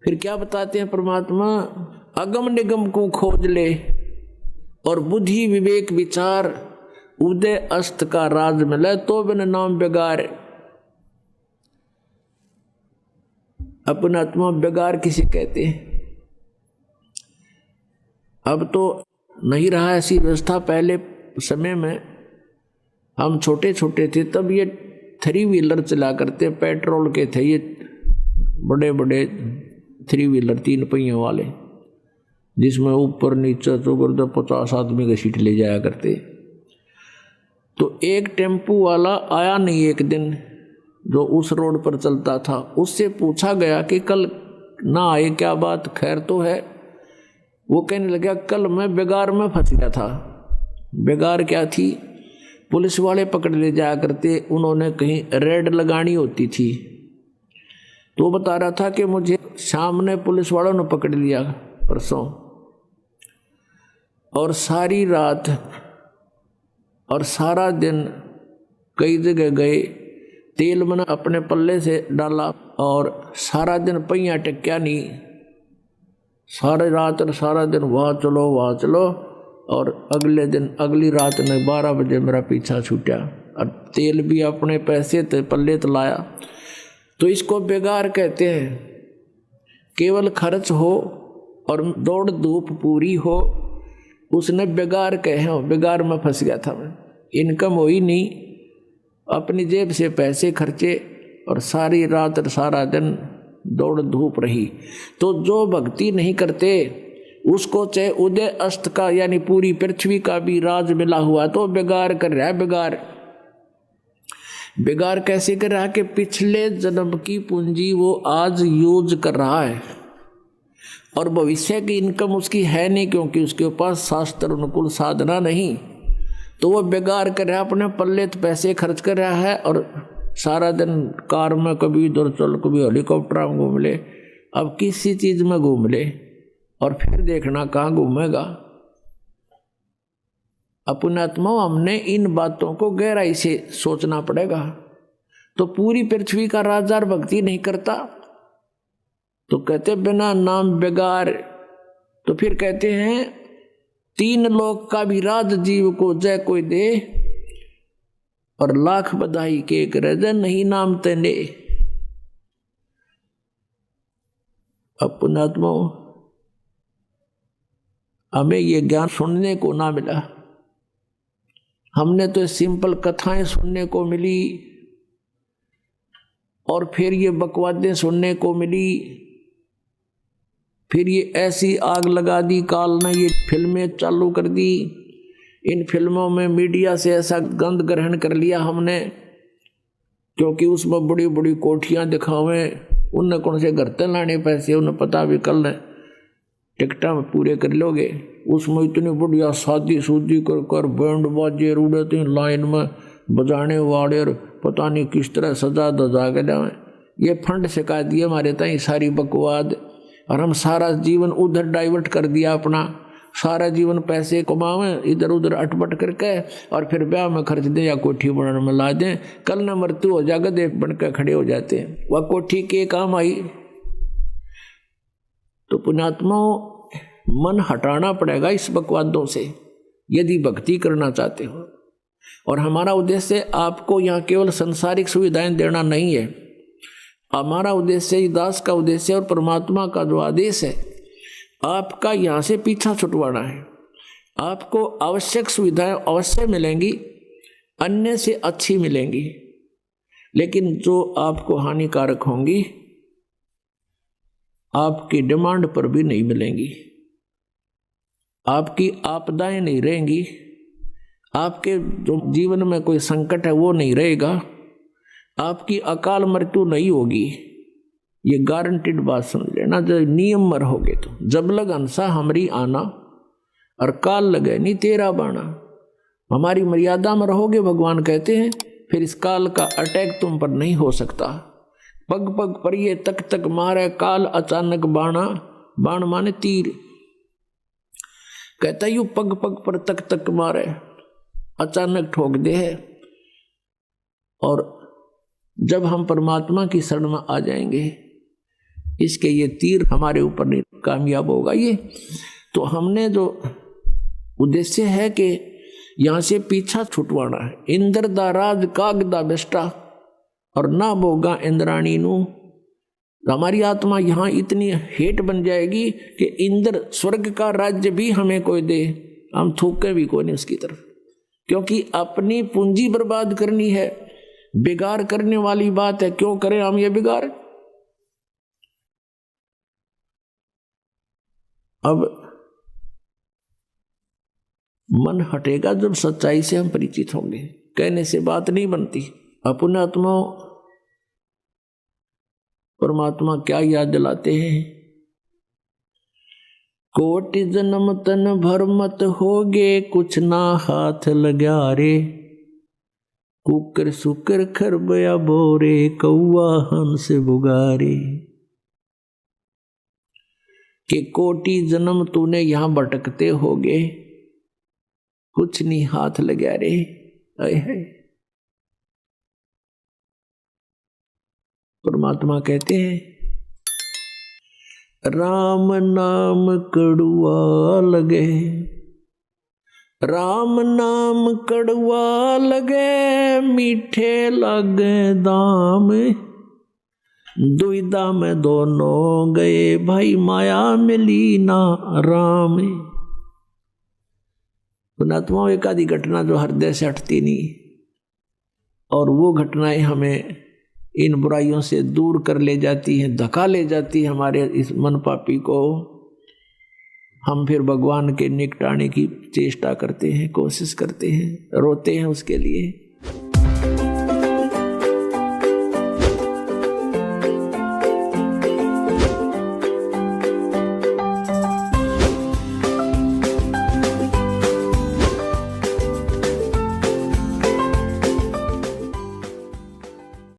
फिर क्या बताते हैं परमात्मा, अगम निगम को खोज ले और बुद्धि विवेक विचार उदय अस्त का राज मिले तो बिन नाम बेगार। अपना आत्मा बेगार किसे कहते हैं? अब तो नहीं रहा ऐसी व्यवस्था। पहले समय में हम छोटे छोटे थे तब ये 3 व्हीलर चला करते, पेट्रोल के थे ये बड़े बड़े 3 व्हीलर 3 पहियों वाले, जिसमें ऊपर नीचे चौगर 50 आदमी का सीट ले जाया करते। तो एक टेम्पू वाला आया नहीं एक दिन, जो उस रोड पर चलता था। उससे पूछा गया कि कल ना आए, क्या बात, खैर तो है? वो कहने लगा, कल मैं बेगार में फंस गया था। बेगार क्या थी? पुलिस वाले पकड़ ले जाया करते, उन्होंने कहीं रेड लगानी होती थी। तो वो बता रहा था कि मुझे शाम ने पुलिस वालों ने पकड़ लिया परसों, और सारी रात और सारा दिन कई जगह गए, तेल मैंने अपने पल्ले से डाला और सारा दिन पहिया टेक्या नहीं। सारी रात और सारा दिन वहाँ चलो, और अगले दिन अगली रात ने 12 बजे मेरा पीछा छूटा, और तेल भी अपने पैसे ते पल्ले तो लाया। तो इसको बेगार कहते हैं। केवल खर्च हो और दौड़ धूप पूरी हो, उसने बेगार कहे हो, बेगार में फंस गया था मैं। इनकम हुई नहीं, अपनी जेब से पैसे खर्चे और सारी रात और सारा दिन दौड़ धूप रही। तो जो भक्ति नहीं करते उसको चाहे उदय अस्त का यानी पूरी पृथ्वी का भी राज मिला हुआ तो बेगार कर रहा है। बेगार कैसे कर रहा है कि पिछले जन्म की पूंजी वो आज यूज कर रहा है और भविष्य की इनकम उसकी है नहीं, क्योंकि उसके पास शास्त्र अनुकूल साधना नहीं। तो वो बेगार कर रहा है, अपने पल्ले तो पैसे खर्च कर रहा है और सारा दिन कार में कभी इधर चल, कभी हेलीकॉप्टर में घूम ले, अब किसी चीज में घूम ले, और फिर देखना कहाँ घूमेगा। अपने आत्मा हमने इन बातों को गहराई से सोचना पड़ेगा। तो पूरी पृथ्वी का राजा भक्ति नहीं करता तो कहते बिना नाम बेगार। तो फिर कहते हैं 3 लोक का भी राज जीव को जय कोई दे, और लाख बधाई के एक रजन नहीं नाम तेने। अपना आत्मा हमें ये ज्ञान सुनने को ना मिला। हमने तो सिंपल कथाएं सुनने को मिली और फिर ये बकवादें सुनने को मिली। फिर ये ऐसी आग लगा दी काल ने, ये फिल्में चालू कर दी। इन फिल्मों में मीडिया से ऐसा गंध ग्रहण कर लिया हमने, क्योंकि उसमें बड़ी बड़ी कोठियां दिखावें, उनने कौन से घर तक लाने पैसे, उन्हें पता भी कल ने टिकटा में पूरे कर लोगे। उसमें इतनी बढ़िया शादी सूदी कर कर बैंड बाजे उड़ते लाइन में बजाने वाले, और पता नहीं किस तरह सजा दजा के जाए। ये फंड सिखा दिए हमारे ताई सारी बकवाद, और हम सारा जीवन उधर डाइवर्ट कर दिया अपना। सारा जीवन पैसे कमावें इधर उधर अटपट करके, और फिर ब्याह में खर्च दें या कोठी बनाने में ला दें। कल न मृत्यु हो जाएगा, देख बन कर खड़े हो जाते हैं। वह कोठी के काम आई। तो पुण्यात्माओं, मन हटाना पड़ेगा इस बकवादों से यदि भक्ति करना चाहते हो। और हमारा उद्देश्य आपको यहाँ केवल संसारिक सुविधाएं देना नहीं है। हमारा उद्देश्य, दास का उद्देश्य और परमात्मा का जो आदेश है, आपका यहाँ से पीछा छुटवाना है। आपको आवश्यक सुविधाएं अवश्य मिलेंगी, अन्य से अच्छी मिलेंगी, लेकिन जो आपको हानिकारक होंगी आपकी डिमांड पर भी नहीं मिलेंगी। आपकी आपदाएं नहीं रहेंगी, आपके जो जीवन में कोई संकट है वो नहीं रहेगा, आपकी अकाल मृत्यु नहीं होगी। ये गारंटीड बात समझ लेना। जब नियम में रहोगे तो जब लग हंसा हमरी आना, और काल लगे नहीं तेरा बाना। हमारी मर्यादा में रहोगे भगवान कहते हैं, फिर इस काल का अटैक तुम पर नहीं हो सकता। पग पग पर ये तक तक मारे काल अचानक बाणा, बाण माने तीर। कहता यू पग पग पर तक तक मारे, अचानक ठोक दे है। और जब हम परमात्मा की शरण में आ जाएंगे, इसके ये तीर हमारे ऊपर नहीं कामयाब होगा ये। तो हमने जो उद्देश्य है कि यहाँ से पीछा छुटवाना है। इंद्र दा राज कागदा बेस्टा और ना बोगा इंद्राणी नू। हमारी आत्मा यहाँ इतनी हेट बन जाएगी कि इंद्र स्वर्ग का राज्य भी हमें कोई दे, हम थूके भी कोई नहीं उसकी तरफ, क्योंकि अपनी पूंजी बर्बाद करनी है। बिगाड़ करने वाली बात है, क्यों करें हम ये बिगाड़। अब मन हटेगा जब सच्चाई से हम परिचित होंगे। कहने से बात नहीं बनती। अपने आत्मा परमात्मा क्या याद दिलाते हैं, कोटि जन्म तन भर मत होगे, कुछ ना हाथ लगा रे, कुकर सुकर खरबया बोरे, कौआ हंस बुगारे। कि कोटि जन्म तूने यहां भटकते होगे, कुछ नहीं हाथ लगा रे। परमात्मा कहते हैं, राम नाम कड़ुआ लगे, राम नाम कड़ुआ लगे, मीठे लगे दाम, दुविधा में दोनों गए, भाई माया मिली ना राम। पुणात्माओं एक आदि घटना जो हृदय से हटती नहीं, और वो घटनाएं हमें इन बुराइयों से दूर कर ले जाती हैं, धक्का ले जाती है हमारे इस मन पापी को। हम फिर भगवान के निकटाने की चेष्टा करते हैं, कोशिश करते हैं, रोते हैं उसके लिए।